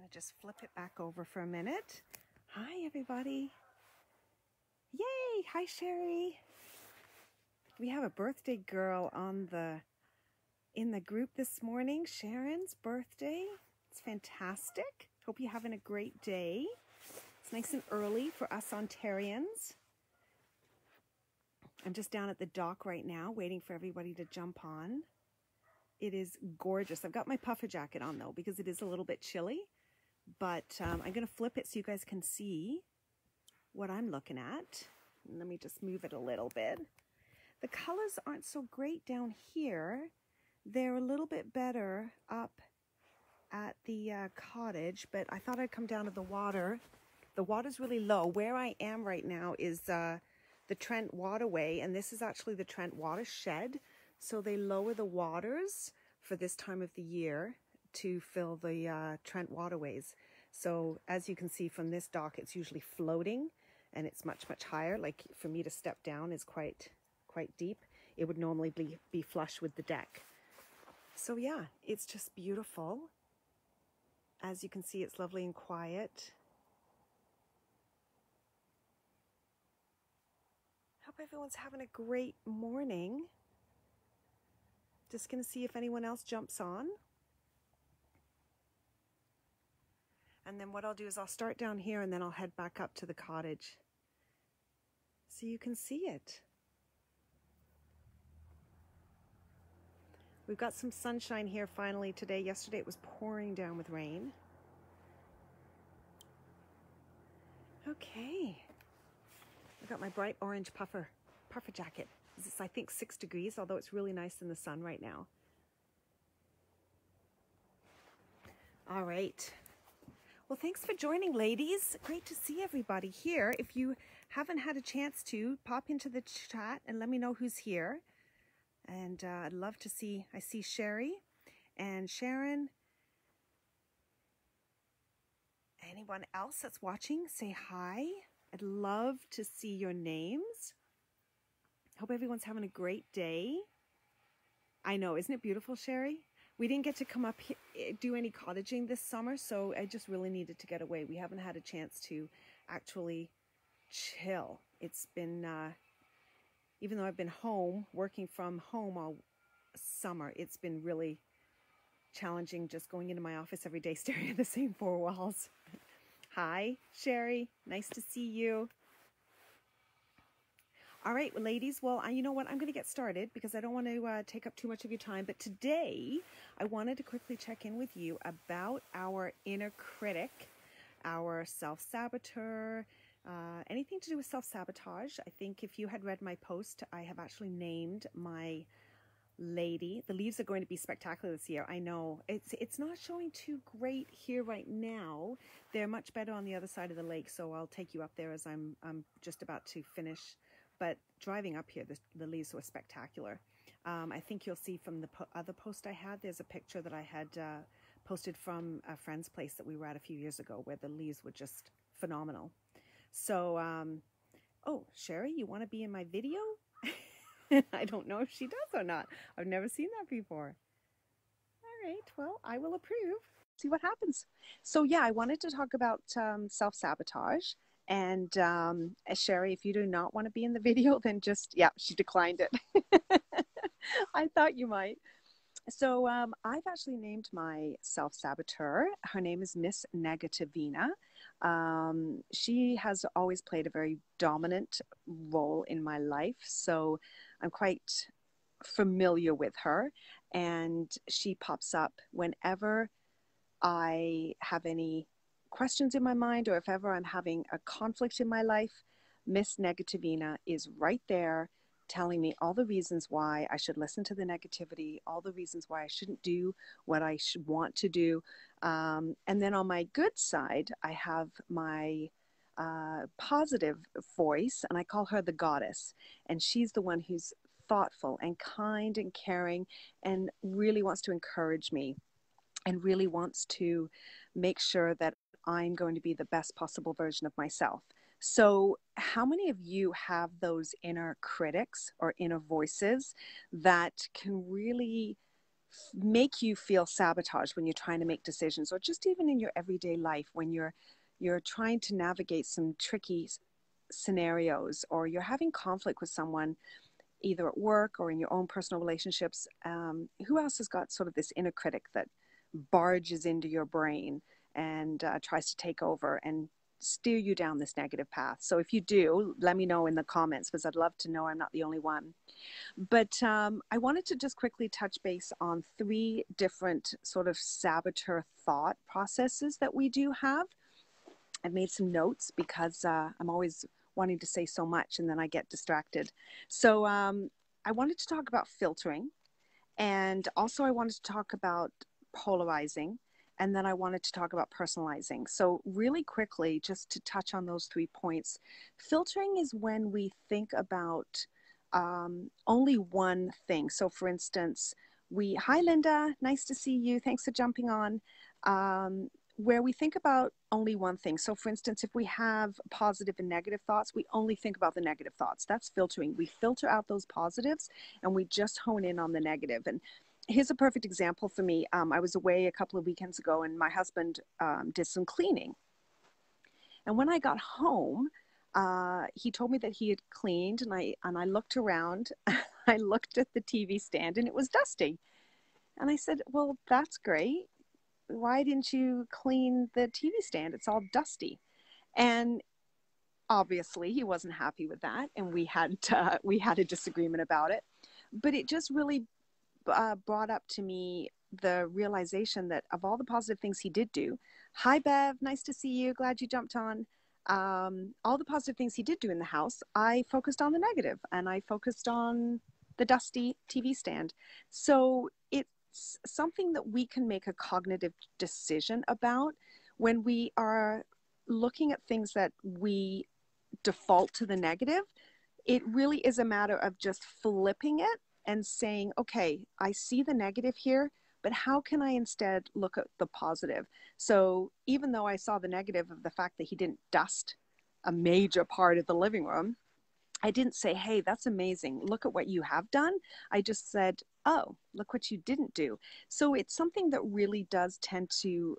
to just flip it back over for a minute. Hi, everybody. Yay! Hi, Sherry. We have a birthday girl in the group this morning. Sharon's birthday. It's fantastic. Hope you're having a great day. It's nice and early for us Ontarians. I'm just down at the dock right now, waiting for everybody to jump on. It is gorgeous. I've got my puffer jacket on though, because it is a little bit chilly. But I'm going to flip it so you guys can see what I'm looking at. Let me just move it a little bit. The colors aren't so great down here. They're a little bit better up at the cottage, but I thought I'd come down to the water. The water's really low. Where I am right now is the Trent Waterway, and this is actually the Trent Watershed. So they lower the waters for this time of the year to fill the Trent waterways. So as you can see from this dock, it's usually floating and it's much, much higher. Like for me to step down is quite deep. It would normally be flush with the deck. So yeah, it's just beautiful. As you can see, it's lovely and quiet. Hope everyone's having a great morning. Just gonna see if anyone else jumps on. And then what I'll do is I'll start down here and then I'll head back up to the cottage so you can see it. We've got some sunshine here finally today. Yesterday it was pouring down with rain. Okay. I've got my bright orange puffer jacket. It's I think 6 degrees, although it's really nice in the sun right now. All right. Well, thanks for joining, ladies. Great to see everybody here. If you haven't had a chance to, pop into the chat and let me know who's here. And I'd love to see, I see Sherry and Sharon. Anyone else that's watching, say hi. I'd love to see your names. Hope everyone's having a great day. I know, isn't it beautiful, Sherry? We didn't get to come up here, do any cottaging this summer, so I just really needed to get away. We haven't had a chance to actually chill. It's been, even though I've been home, working from home all summer, it's been really challenging just going into my office every day, staring at the same 4 walls. Hi, Sherry. Nice to see you. All right, well, ladies, well, you know what? I'm going to get started because I don't want to take up too much of your time. But today, I wanted to quickly check in with you about our inner critic, our self-saboteur, anything to do with self-sabotage. I think if you had read my post, I have actually named my lady. The leaves are going to be spectacular this year. I know it's not showing too great here right now. They're much better on the other side of the lake, so I'll take you up there as I'm just about to finish. But driving up here, the leaves were spectacular. I think you'll see from the other post I had, there's a picture that I had posted from a friend's place that we were at a few years ago where the leaves were just phenomenal. So, oh, Sherry, you want to be in my video? I don't know if she does or not. I've never seen that before. All right, well, I will approve. See what happens. So yeah, I wanted to talk about self-sabotage. And Sherry, if you do not want to be in the video, then just, yeah, she declined it. I thought you might. So I've actually named my self-saboteur. Her name is Miss Negativina. She has always played a very dominant role in my life. So I'm quite familiar with her. And she pops up whenever I have any questions in my mind, or if ever I'm having a conflict in my life, Miss Negativina is right there telling me all the reasons why I should listen to the negativity, all the reasons why I shouldn't do what I should want to do. And then on my good side, I have my positive voice, and I call her the goddess. And she's the one who's thoughtful and kind and caring and really wants to encourage me and really wants to make sure that I'm going to be the best possible version of myself. So how many of you have those inner critics or inner voices that can really make you feel sabotaged when you're trying to make decisions, or just even in your everyday life when you're trying to navigate some tricky scenarios, or you're having conflict with someone, either at work or in your own personal relationships. Who else has got sort of this inner critic that barges into your brain and tries to take over and steer you down this negative path? So if you do, let me know in the comments, because I'd love to know I'm not the only one. But I wanted to just quickly touch base on 3 different sort of saboteur thought processes that we do have. I've made some notes because I'm always wanting to say so much and then I get distracted. So I wanted to talk about filtering, and also I wanted to talk about polarizing, and then I wanted to talk about personalizing. So really quickly, just to touch on those 3 points, filtering is when we think about only one thing. So for instance, hi Linda, nice to see you. Thanks for jumping on. Where we think about only one thing. So for instance, if we have positive and negative thoughts, we only think about the negative thoughts. That's filtering. We filter out those positives and we just hone in on the negative. And here's a perfect example for me. I was away a couple of weekends ago and my husband did some cleaning. And when I got home, he told me that he had cleaned, and I looked around. I looked at the TV stand and it was dusty. And I said, well, that's great. Why didn't you clean the TV stand? It's all dusty. And obviously he wasn't happy with that. And we had a disagreement about it. But it just really brought up to me the realization that of all the positive things he did do, hi Bev, nice to see you. Glad you jumped on. All the positive things he did do in the house, I focused on the negative, and I focused on the dusty TV stand. So it's something that we can make a cognitive decision about when we are looking at things that we default to the negative. It really is a matter of just flipping it and saying, okay, I see the negative here, but how can I instead look at the positive? So even though I saw the negative of the fact that he didn't dust a major part of the living room, I didn't say, hey, that's amazing. Look at what you have done. I just said, oh, look what you didn't do. So it's something that really does tend to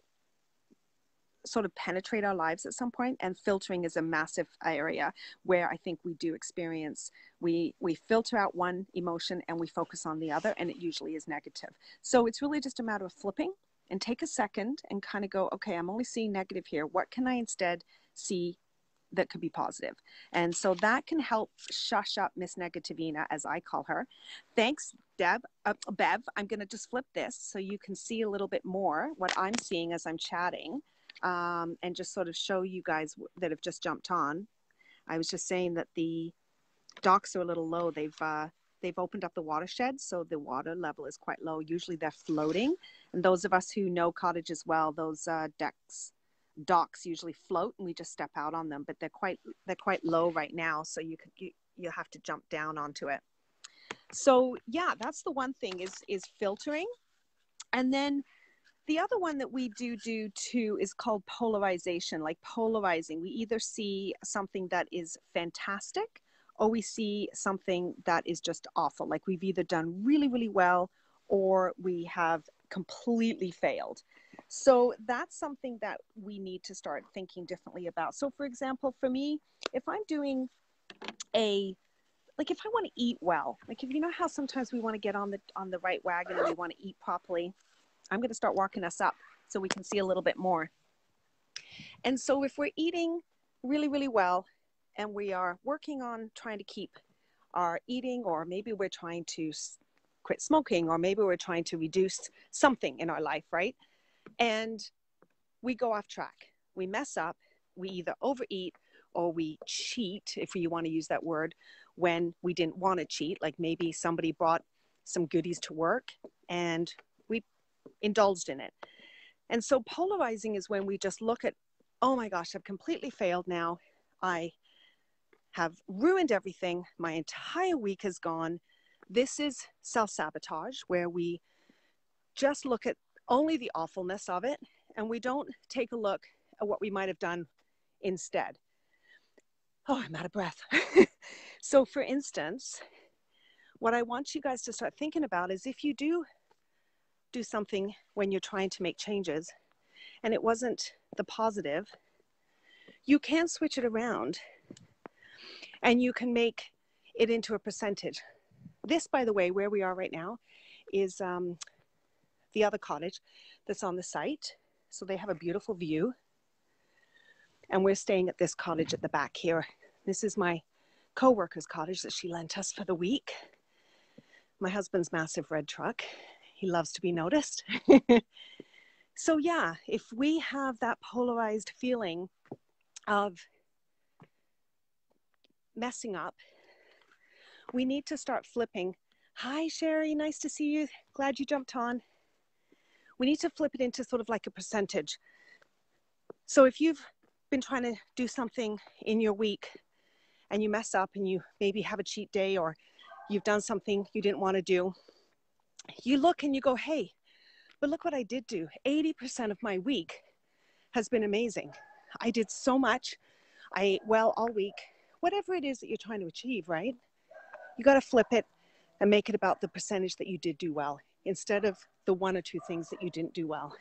sort of penetrate our lives at some point, and filtering is a massive area where I think we do experience, we filter out one emotion and we focus on the other, and it usually is negative. So it's really just a matter of flipping and take a second and kind of go, okay, I'm only seeing negative here. What can I instead see that could be positive? And so that can help shush up Miss Negativina, as I call her. Thanks, Bev. I'm going to just flip this so you can see a little bit more what I'm seeing as I'm chatting. And just sort of show you guys that have just jumped on. I was just saying that the docks are a little low. They've opened up the watershed, so the water level is quite low. Usually they're floating, and those of us who know cottages well, those docks usually float, and we just step out on them. But they're quite low right now, so you have to jump down onto it. So yeah, that's the one thing is filtering, and then the other one that we do too is called polarization, like polarizing. We either see something that is fantastic or we see something that is just awful. Like we've either done really, really well or we have completely failed. So that's something that we need to start thinking differently about. So for example, for me, if I'm doing if I want to eat well, like if you know how sometimes we want to get on the right wagon and we want to eat properly, I'm going to start walking us up so we can see a little bit more. And so if we're eating really, really well and we are working on trying to keep our eating, or maybe we're trying to quit smoking, or maybe we're trying to reduce something in our life, right? And we go off track. We mess up. We either overeat or we cheat, if you want to use that word, when we didn't want to cheat. Like maybe somebody brought some goodies to work and we indulged in it. And so polarizing is when we just look at, oh my gosh, I've completely failed now. I have ruined everything. My entire week is gone. This is self-sabotage, where we just look at only the awfulness of it and we don't take a look at what we might have done instead. Oh, I'm out of breath. So for instance, what I want you guys to start thinking about is if you do do something when you're trying to make changes and it wasn't the positive, you can switch it around and you can make it into a percentage. This, by the way, where we are right now is the other cottage that's on the site. So they have a beautiful view. And we're staying at this cottage at the back here. This is my co-worker's cottage that she lent us for the week. My husband's massive red truck. He loves to be noticed. So yeah, if we have that polarized feeling of messing up, we need to start flipping. Hi, Sherry, nice to see you. Glad you jumped on. We need to flip it into sort of like a percentage. So if you've been trying to do something in your week and you mess up and you maybe have a cheat day or you've done something you didn't want to do, you look and you go, hey, but look what I did do. 80% of my week has been amazing. I did so much. I ate well all week. Whatever it is that you're trying to achieve, right? You got to flip it and make it about the percentage that you did do well instead of the one or two things that you didn't do well.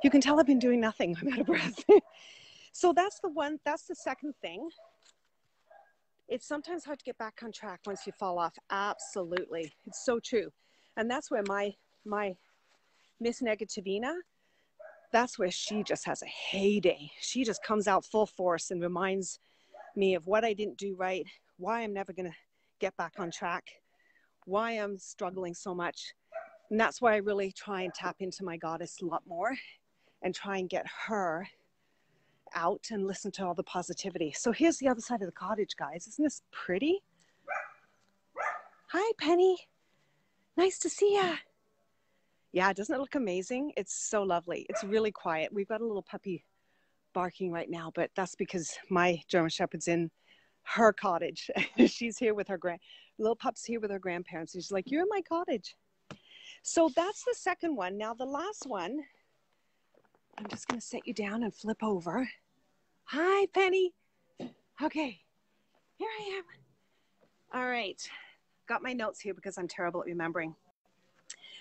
You can tell I've been doing nothing. I'm out of breath. So that's the second thing. It's sometimes hard to get back on track once you fall off. Absolutely. It's so true. And that's where my Miss Negativina, that's where she just has a heyday. She just comes out full force and reminds me of what I didn't do right, why I'm never going to get back on track, why I'm struggling so much. And that's why I really try and tap into my goddess a lot more and try and get her out and listen to all the positivity. So here's the other side of the cottage, guys. Isn't this pretty? Hi, Penny. Nice to see ya. Yeah, doesn't it look amazing? It's so lovely. It's really quiet. We've got a little puppy barking right now, but that's because my German Shepherd's in her cottage. She's here with her little pup's here with her grandparents. She's like, you're in my cottage. So that's the second one. Now the last one, I'm just going to set you down and flip over. Hi, Penny. Okay, here I am. All right, got my notes here because I'm terrible at remembering.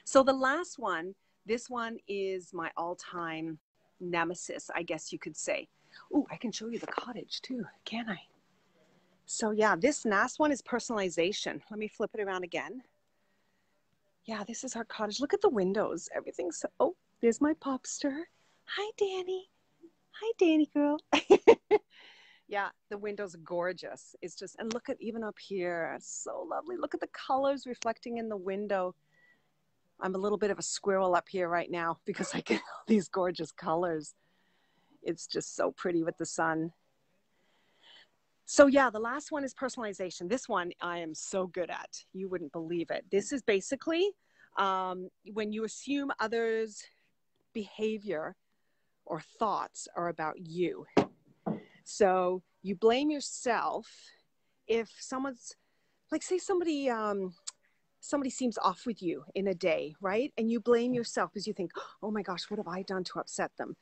So the last one, this one is my all-time nemesis, I guess you could say. Oh, I can show you the cottage too, can I? So yeah, this last one is personalization. Let me flip it around again. Yeah, this is our cottage. Look at the windows. Everything's so, oh, there's my popster. Hi, Danny. Hi, Danny girl. Yeah, the windows are gorgeous. It's just, and look at even up here. It's so lovely. Look at the colors reflecting in the window. I'm a little bit of a squirrel up here right now because I get all these gorgeous colors. It's just so pretty with the sun. So yeah, the last one is personalization. This one I am so good at. You wouldn't believe it. This is basically when you assume others' behavior or thoughts are about you. So you blame yourself if someone's, like say somebody seems off with you in a day, right? And you blame yourself because you think, oh my gosh, what have I done to upset them?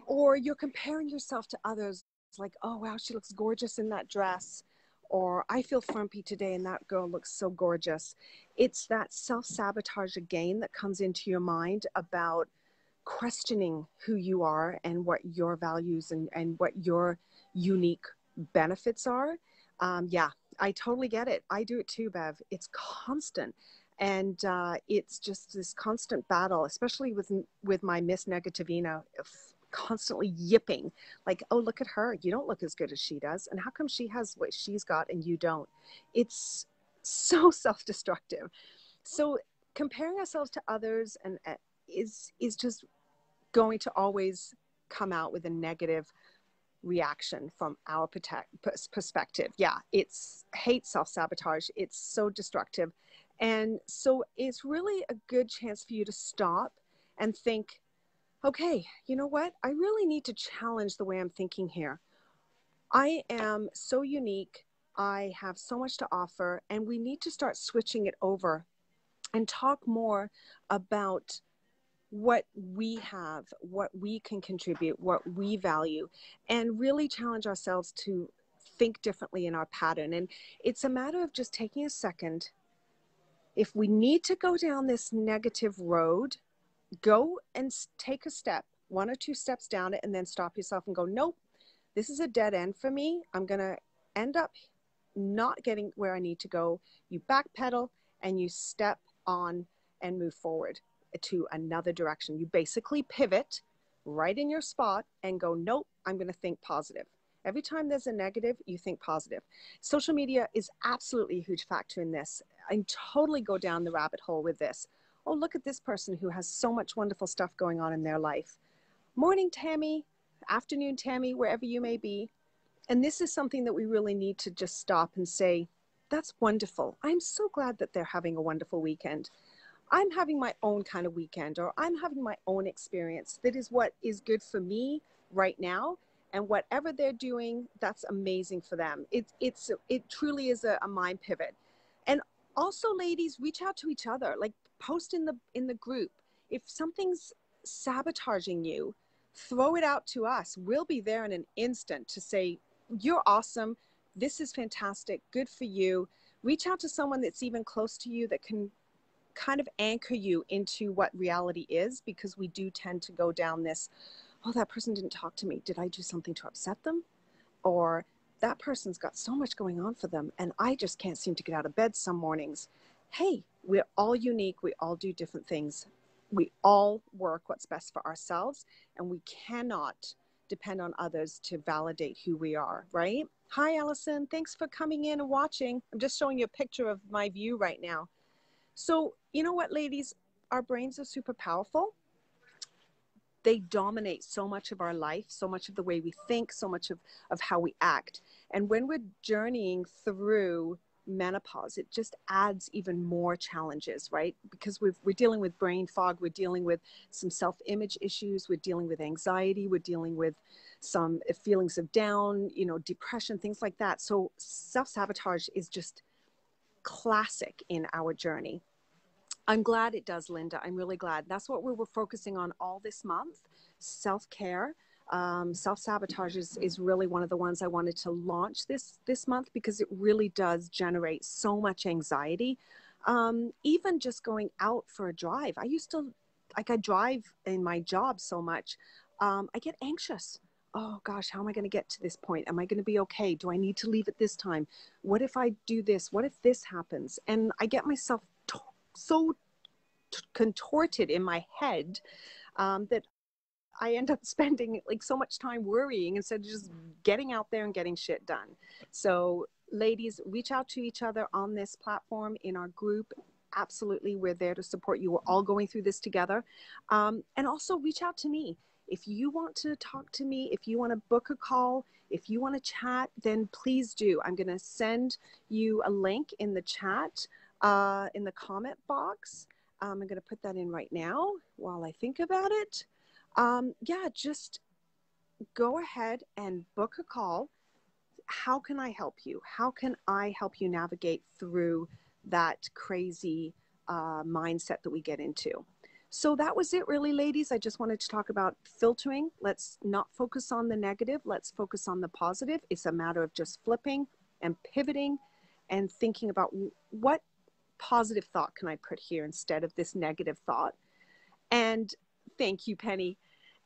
Or you're comparing yourself to others like, oh wow, she looks gorgeous in that dress. Or I feel frumpy today and that girl looks so gorgeous. It's that self-sabotage again that comes into your mind about questioning who you are and what your values and what your unique benefits are. Yeah, I totally get it. I do it too, Bev. It's constant. And it's just this constant battle, especially with my Miss Negativina, constantly yipping like, oh, look at her. You don't look as good as she does. And how come she has what she's got and you don't? It's so self-destructive. So comparing ourselves to others and is just going to always come out with a negative reaction from our perspective. Yeah, it's hate self-sabotage. It's so destructive. And so it's really a good chance for you to stop and think, okay, you know what? I really need to challenge the way I'm thinking here. I am so unique. I have so much to offer, and we need to start switching it over and talk more about what we have, what we can contribute, what we value, and really challenge ourselves to think differently in our pattern. And it's a matter of just taking a second If we need to go down this negative road, go and take a step, 1 or 2 steps down it, and then stop yourself and go, nope, this is a dead end for me. I'm going to end up not getting where I need to go. You backpedal and you step on and move forward to another direction. You basically pivot right in your spot and go, nope, I'm going to think positive. Every time there's a negative, you think positive. Social media is absolutely a huge factor in this. I totally go down the rabbit hole with this. Oh, look at this person who has so much wonderful stuff going on in their life. Morning, Tammy. Afternoon, Tammy, wherever you may be. And this is something that we really need to just stop and say, that's wonderful. I'm so glad that they're having a wonderful weekend. I'm having my own kind of weekend, or I'm having my own experience. That is what is good for me right now. And whatever they're doing, that's amazing for them. It truly is a mind pivot. And also, ladies, reach out to each other, like post in the group. If something's sabotaging you, throw it out to us. We'll be there in an instant to say, you're awesome. This is fantastic. Good for you. Reach out to someone that's even close to you that can kind of anchor you into what reality is, because we do tend to go down this, oh, that person didn't talk to me. Did I do something to upset them? Or that person's got so much going on for them and I just can't seem to get out of bed some mornings. Hey, we're all unique. We all do different things. We all work what's best for ourselves, and we cannot depend on others to validate who we are, right? Hi, Allison. Thanks for coming in and watching. I'm just showing you a picture of my view right now. So, you know what, ladies? Our brains are super powerful. They dominate so much of our life, so much of the way we think, so much of how we act. And when we're journeying through menopause, it just adds even more challenges, right? Because we're dealing with brain fog, we're dealing with some self-image issues, we're dealing with anxiety, we're dealing with some feelings of down, depression, things like that. So self-sabotage is just classic in our journey. I'm glad it does, Linda. I'm really glad. That's what we were focusing on all this month, self-care. Self-sabotage is really one of the ones I wanted to launch this month, because it really does generate so much anxiety. Even just going out for a drive. I used to, I drive in my job so much. I get anxious. Oh gosh, how am I going to get to this point? Am I going to be okay? Do I need to leave at this time? What if I do this? What if this happens? And I get myself so contorted in my head that I end up spending like so much time worrying instead of just getting out there and getting shit done. So ladies, reach out to each other on this platform, in our group. Absolutely, we're there to support you. We're all going through this together. And also reach out to me. If you want to talk to me, if you want to book a call, if you want to chat, then please do. I'm going to send you a link in the chat, in the comment box. I'm going to put that in right now while I think about it. Yeah, just go ahead and book a call. How can I help you? How can I help you navigate through that crazy mindset that we get into? So that was it really, ladies. I just wanted to talk about filtering. Let's not focus on the negative. Let's focus on the positive. It's a matter of just flipping and pivoting and thinking about what positive thought can I put here instead of this negative thought. And thank you, Penny.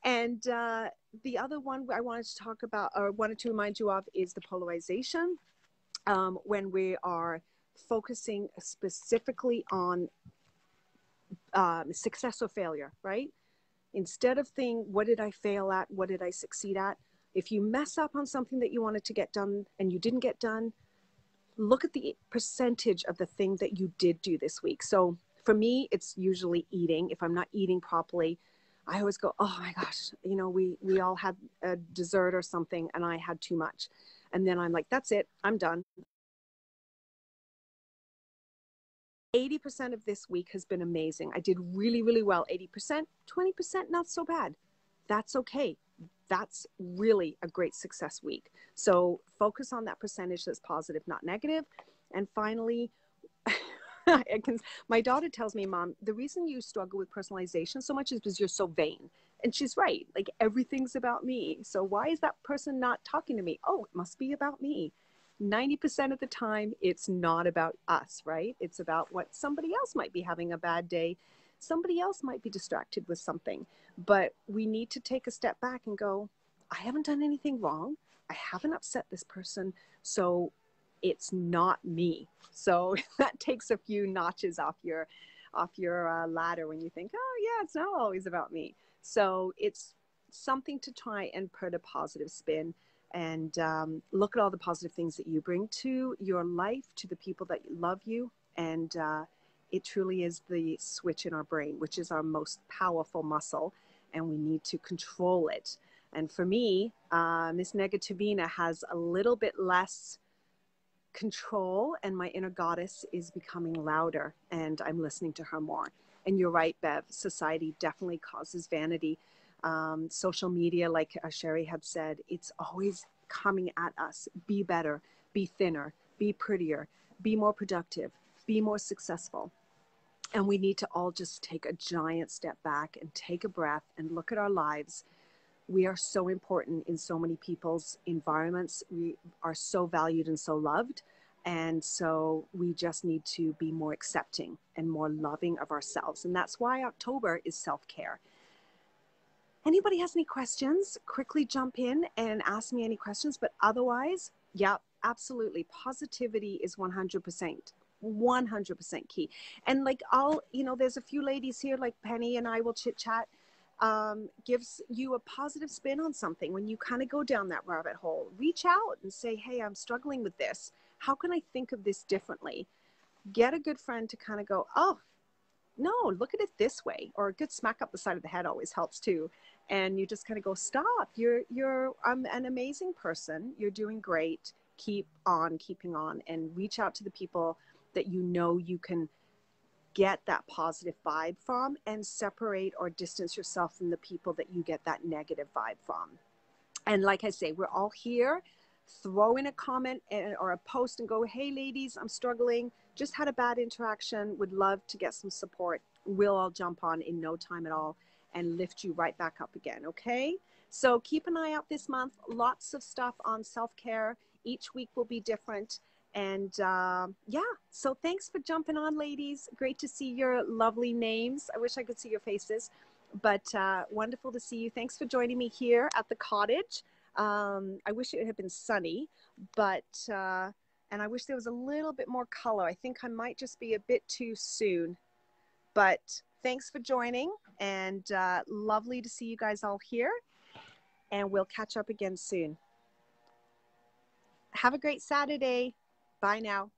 And the other one I wanted to talk about, or wanted to remind you of, is the polarization. When we are focusing specifically on success or failure, right? Instead of saying, what did I fail at? What did I succeed at? If you mess up on something that you wanted to get done and you didn't get done, look at the percentage of the thing that you did do this week. So for me, it's usually eating. If I'm not eating properly, I always go, oh my gosh, we all had a dessert or something and I had too much. And then I'm like, that's it, I'm done. 80% of this week has been amazing. I did really, really well. 80%, 20%, not so bad. That's okay. That's really a great success week. So focus on that percentage that's positive, not negative. And finally, my daughter tells me, Mom, the reason you struggle with personalization so much is because you're so vain. And she's right. Like, everything's about me. So why is that person not talking to me? Oh, it must be about me. 90% of the time, it's not about us, right? It's about what somebody else might be having a bad day. Somebody else might be distracted with something. But we need to take a step back and go, I haven't done anything wrong. I haven't upset this person. So it's not me. So that takes a few notches off your ladder when you think, oh yeah, it's not always about me. So it's something to try and put a positive spin and look at all the positive things that you bring to your life, to the people that love you. And it truly is the switch in our brain, which is our most powerful muscle, and we need to control it. And for me, Miss Negativina has a little bit less control, and my inner goddess is becoming louder, and I'm listening to her more. And you're right, Bev, society definitely causes vanity. Social media, like Sherry had said, it's always coming at us. Be better, be thinner, be prettier, be more productive, be more successful. And we need to all just take a giant step back and take a breath and look at our lives. We are so important in so many people's environments. We are so valued and so loved. And so we just need to be more accepting and more loving of ourselves. And that's why October is self-care. Anybody has any questions, quickly jump in and ask me any questions. But otherwise, yeah, absolutely. Positivity is 100% key. And like, there's a few ladies here, like Penny and I will chit chat, gives you a positive spin on something. When you kind of go down that rabbit hole, reach out and say, hey, I'm struggling with this. How can I think of this differently? Get a good friend to kind of go, oh, no, look at it this way. Or a good smack up the side of the head always helps too. And you just kind of go, stop, you're an amazing person. You're doing great. Keep on keeping on, and reach out to the people that you know you can get that positive vibe from, and separate or distance yourself from the people that you get that negative vibe from. And like I say, we're all here. Throw in a comment or a post and go, hey ladies, I'm struggling, just had a bad interaction, would love to get some support. We'll all jump on in no time at all and lift you right back up again. Okay, so keep an eye out this month. Lots of stuff on self-care. Each week will be different. And yeah, so thanks for jumping on, ladies. Great to see your lovely names. I wish I could see your faces, but wonderful to see you. Thanks for joining me here at the cottage. I wish it had been sunny, but and I wish there was a little bit more color. I think I might just be a bit too soon, but thanks for joining, and lovely to see you guys all here, and we'll catch up again soon. Have a great Saturday. Bye now.